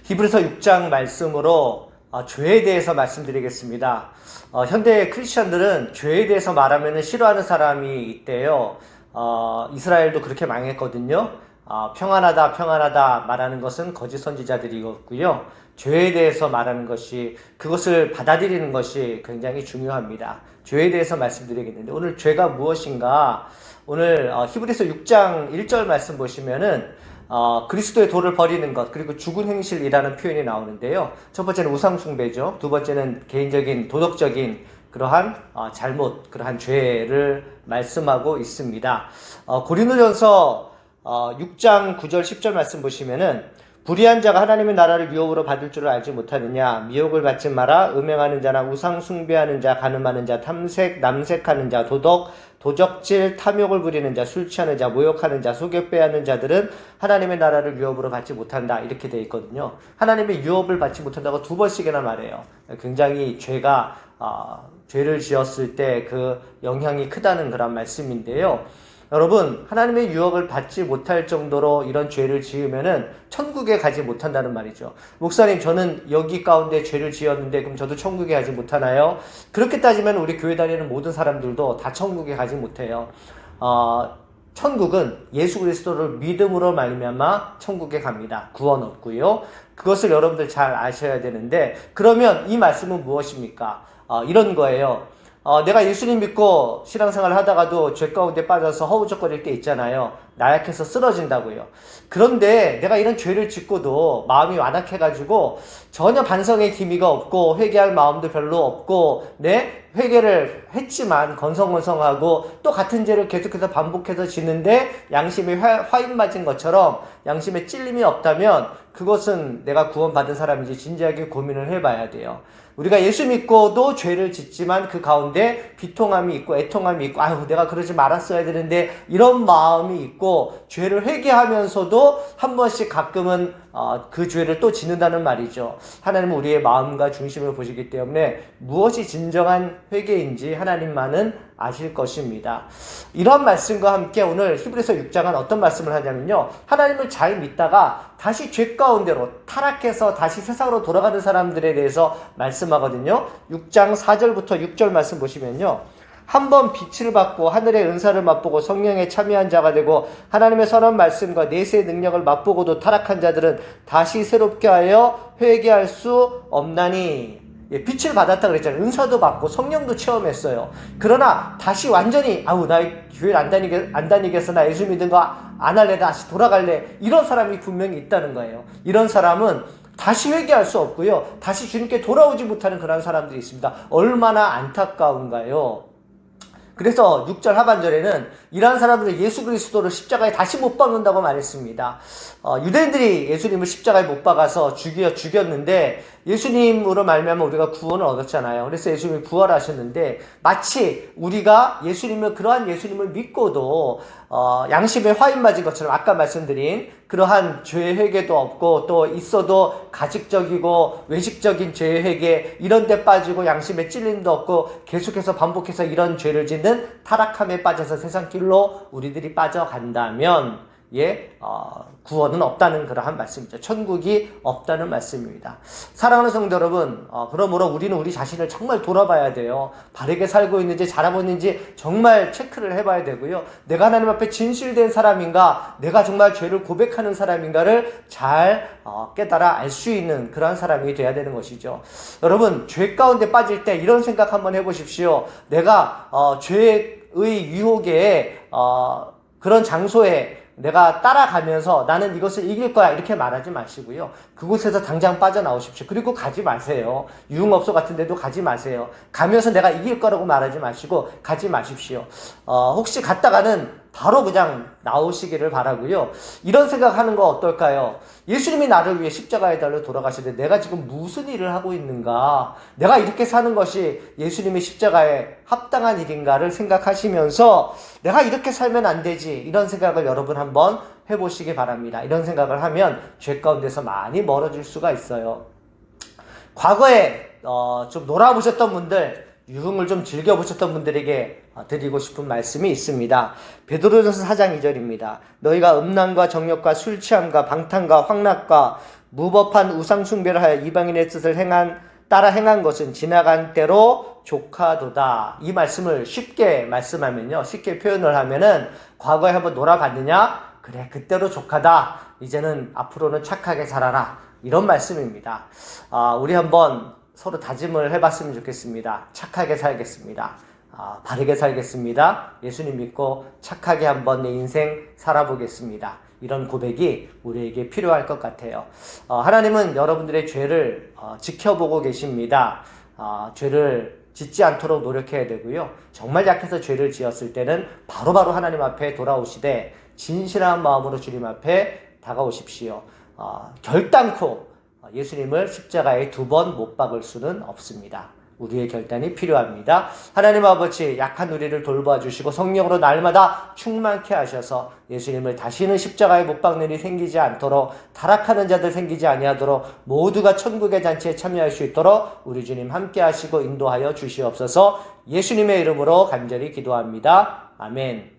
히브리서 6장 말씀으로 죄에 대해서 말씀드리겠습니다. 현대 크리스천들은 죄에 대해서 말하면 싫어하는 사람이 있대요. 이스라엘도 그렇게 망했거든요. 평안하다 평안하다 말하는 것은 거짓 선지자들이었고요. 죄에 대해서 말하는 것이, 그것을 받아들이는 것이 굉장히 중요합니다. 죄에 대해서 말씀드리겠는데, 오늘 죄가 무엇인가? 오늘 히브리서 6장 1절 말씀 보시면은 그리스도의 도를 버리는 것, 그리고 죽은 행실이라는 표현이 나오는데요. 첫 번째는 우상 숭배죠. 두 번째는 개인적인 도덕적인 그러한 잘못, 그러한 죄를 말씀하고 있습니다. 고린도전서 6장 9절 10절 말씀 보시면은, 불의한 자가 하나님의 나라를 유혹으로 받을 줄을 알지 못하느냐? 미혹을 받지 마라. 음행하는 자나 우상 숭배하는 자, 간음하는 자, 남색하는 자, 도적질, 탐욕을 부리는 자, 술 취하는 자, 모욕하는 자, 속여 빼앗는 자들은 하나님의 나라를 유업으로 받지 못한다. 이렇게 되어 있거든요. 하나님의 유업을 받지 못한다고 두 번씩이나 말해요. 굉장히 죄를 지었을 때 그 영향이 크다는 그런 말씀인데요. 여러분, 하나님의 유업을 받지 못할 정도로 이런 죄를 지으면은 천국에 가지 못한다는 말이죠. 목사님, 저는 여기 가운데 죄를 지었는데 그럼 저도 천국에 가지 못하나요? 그렇게 따지면 우리 교회 다니는 모든 사람들도 다 천국에 가지 못해요. 천국은 예수 그리스도를 믿음으로 말미암아 천국에 갑니다. 구원 얻고요. 그것을 여러분들 잘 아셔야 되는데, 그러면 이 말씀은 무엇입니까? 이런 거예요. 내가 예수님 믿고 신앙생활을 하다가도 죄 가운데 빠져서 허우적거릴 때 있잖아요. 나약해서 쓰러진다고요. 그런데 내가 이런 죄를 짓고도 마음이 완악해가지고 전혀 반성의 기미가 없고 회개할 마음도 별로 없고, 회개를 했지만 건성건성하고 또 같은 죄를 계속해서 반복해서 짓는데 양심이 화인 맞은 것처럼 양심에 찔림이 없다면 그것은 내가 구원받은 사람인지 진지하게 고민을 해봐야 돼요. 우리가 예수 믿고도 죄를 짓지만 그 가운데 비통함이 있고 애통함이 있고, 아유 내가 그러지 말았어야 되는데, 이런 마음이 있고 죄를 회개하면서도 한 번씩 가끔은 그 죄를 또 짓는다는 말이죠. 하나님은 우리의 마음과 중심을 보시기 때문에 무엇이 진정한 회개인지 하나님만은 아실 것입니다. 이런 말씀과 함께 오늘 히브리서 6장은 어떤 말씀을 하냐면요, 하나님을 잘 믿다가 다시 죄 가운데로 타락해서 다시 세상으로 돌아가는 사람들에 대해서 말씀하거든요. 6장 4절부터 6절 말씀 보시면요, 한번 빛을 받고 하늘의 은사를 맛보고 성령에 참여한 자가 되고 하나님의 선한 말씀과 내세의 능력을 맛보고도 타락한 자들은 다시 새롭게 하여 회개할 수 없나니. 빛을 받았다 그랬잖아요. 은사도 받고 성령도 체험했어요. 그러나 다시 완전히 나 교회 안 다니겠어, 나 예수 믿은 거 안 할래, 다시 돌아갈래, 이런 사람이 분명히 있다는 거예요. 이런 사람은 다시 회개할 수 없고요, 다시 주님께 돌아오지 못하는 그런 사람들이 있습니다. 얼마나 안타까운가요? 그래서 6절 하반절에는 이러한 사람들은 예수 그리스도를 십자가에 다시 못 박는다고 말했습니다. 유대인들이 예수님을 십자가에 못 박아서 죽였는데 예수님으로 말미암아 우리가 구원을 얻었잖아요. 그래서 예수님이 부활하셨는데, 마치 우리가 그러한 예수님을 믿고도 양심에 화인 맞은 것처럼 아까 말씀드린 그러한 죄의 회개도 없고, 또 있어도 가직적이고 외식적인 죄의 회개, 이런 데 빠지고 양심에 찔림도 없고 계속해서 반복해서 이런 죄를 짓는 타락함에 빠져서 세상 길로 우리들이 빠져간다면 구원은 없다는 그러한 말씀이죠. 천국이 없다는 말씀입니다. 사랑하는 성도 여러분, 그러므로 우리는 우리 자신을 정말 돌아봐야 돼요. 바르게 살고 있는지 잘하고 있는지 정말 체크를 해봐야 되고요. 내가 하나님 앞에 진실된 사람인가, 내가 정말 죄를 고백하는 사람인가를 잘 깨달아 알 수 있는 그러한 사람이 돼야 되는 것이죠. 여러분, 죄 가운데 빠질 때 이런 생각 한번 해보십시오. 내가 죄의 유혹에 그런 장소에 내가 따라가면서 나는 이것을 이길 거야, 이렇게 말하지 마시고요. 그곳에서 당장 빠져나오십시오. 그리고 가지 마세요. 유흥업소 같은 데도 가지 마세요. 가면서 내가 이길 거라고 말하지 마시고 가지 마십시오. 혹시 갔다가는 바로 그냥 나오시기를 바라고요. 이런 생각하는 거 어떨까요? 예수님이 나를 위해 십자가에 달려 돌아가시는데 내가 지금 무슨 일을 하고 있는가? 내가 이렇게 사는 것이 예수님의 십자가에 합당한 일인가를 생각하시면서 내가 이렇게 살면 안 되지, 이런 생각을 여러분 한번 해보시기 바랍니다. 이런 생각을 하면 죄 가운데서 많이 멀어질 수가 있어요. 과거에 좀 놀아보셨던 분들, 유흥을 좀 즐겨보셨던 분들에게 드리고 싶은 말씀이 있습니다. 베드로전서 4장 2절입니다. 너희가 음란과 정욕과 술 취함과 방탕과 황락과 무법한 우상 숭배를 하여 이방인의 뜻을 따라 행한 것은 지나간 때로 족하도다. 이 말씀을 쉽게 말씀하면요, 쉽게 표현을 하면은 과거에 한번 놀아봤느냐? 그래, 그때로 족하다. 이제는 앞으로는 착하게 살아라. 이런 말씀입니다. 우리 한번 서로 다짐을 해봤으면 좋겠습니다. 착하게 살겠습니다. 바르게 살겠습니다. 예수님 믿고 착하게 한번 내 인생 살아보겠습니다. 이런 고백이 우리에게 필요할 것 같아요. 하나님은 여러분들의 죄를 지켜보고 계십니다. 죄를 짓지 않도록 노력해야 되고요. 정말 약해서 죄를 지었을 때는 바로바로 하나님 앞에 돌아오시되 진실한 마음으로 주님 앞에 다가오십시오. 결단코 예수님을 십자가에 2번 못 박을 수는 없습니다. 우리의 결단이 필요합니다. 하나님 아버지, 약한 우리를 돌봐 주시고 성령으로 날마다 충만케 하셔서 예수님을 다시는 십자가에 못 박는 일이 생기지 않도록, 타락하는 자들 생기지 아니하도록 모두가 천국의 잔치에 참여할 수 있도록 우리 주님 함께 하시고 인도하여 주시옵소서. 예수님의 이름으로 간절히 기도합니다. 아멘.